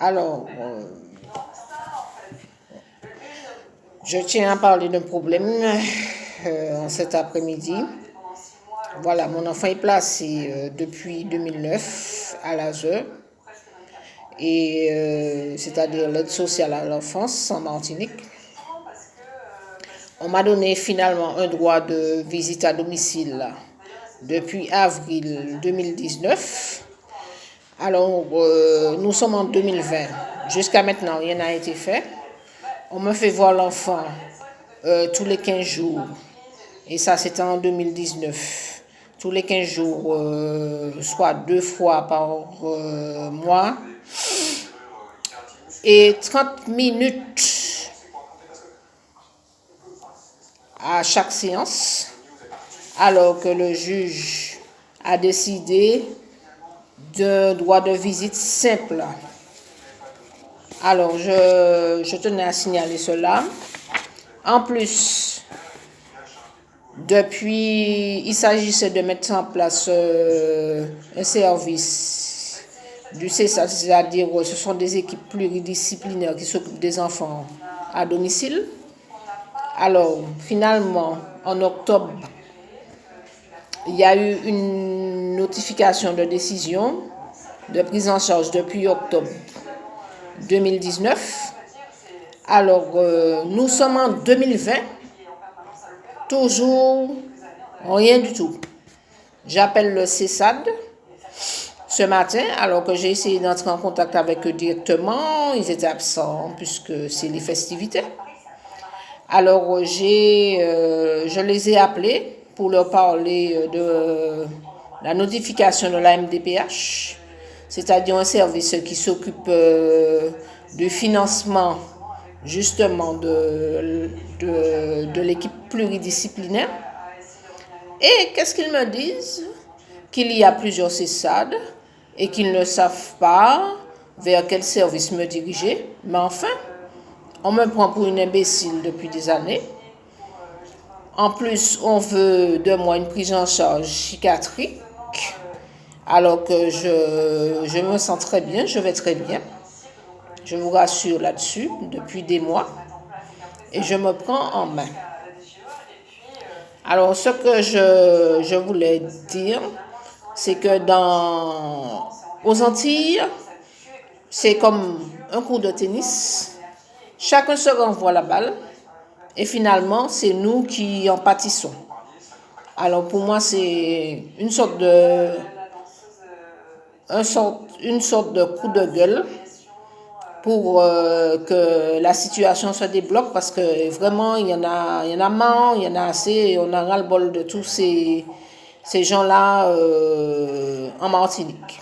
Alors, je tiens à parler d'un problème cet après-midi. Voilà, mon enfant est placé depuis 2009 à l'ASE, c'est-à-dire l'aide sociale à l'enfance en Martinique. On m'a donné finalement un droit de visite à domicile depuis avril 2019. Alors, nous sommes en 2020. Jusqu'à maintenant, rien n'a été fait. On me fait voir l'enfant tous les 15 jours. Et ça, c'était en 2019. Tous les 15 jours, soit 2 fois par mois. Et 30 minutes à chaque séance. Alors que le juge a décidé d'un droit de visite simple. Alors, je tenais à signaler cela. En plus, il s'agissait de mettre en place un service du CESA, c'est-à-dire ce sont des équipes pluridisciplinaires qui s'occupent des enfants à domicile. Alors, finalement, en octobre, il y a eu une notification de décision de prise en charge depuis octobre 2019. Alors, nous sommes en 2020, toujours rien du tout. J'appelle le CESAD ce matin, alors que j'ai essayé d'entrer en contact avec eux directement. Ils étaient absents puisque c'est les festivités. Alors, je les ai appelés pour leur parler de la notification de la MDPH, c'est-à-dire un service qui s'occupe du financement justement de l'équipe pluridisciplinaire. Et qu'est-ce qu'ils me disent? Qu'il y a plusieurs CESAD et qu'ils ne savent pas vers quel service me diriger. Mais enfin, on me prend pour une imbécile depuis des années. En plus, on veut de moi une prise en charge psychiatrique, alors que je me sens très bien, je vais très bien. Je vous rassure là-dessus depuis des mois. Et je me prends en main. Alors, ce que je voulais dire, c'est que aux Antilles, c'est comme un coup de tennis. Chacun se renvoie la balle et finalement, c'est nous qui en pâtissons. Alors, pour moi, c'est une sorte de coup de gueule pour que la situation se débloque, parce que vraiment, il y en a marre, il y en a assez, on a ras-le-bol de tous ces gens-là en Martinique.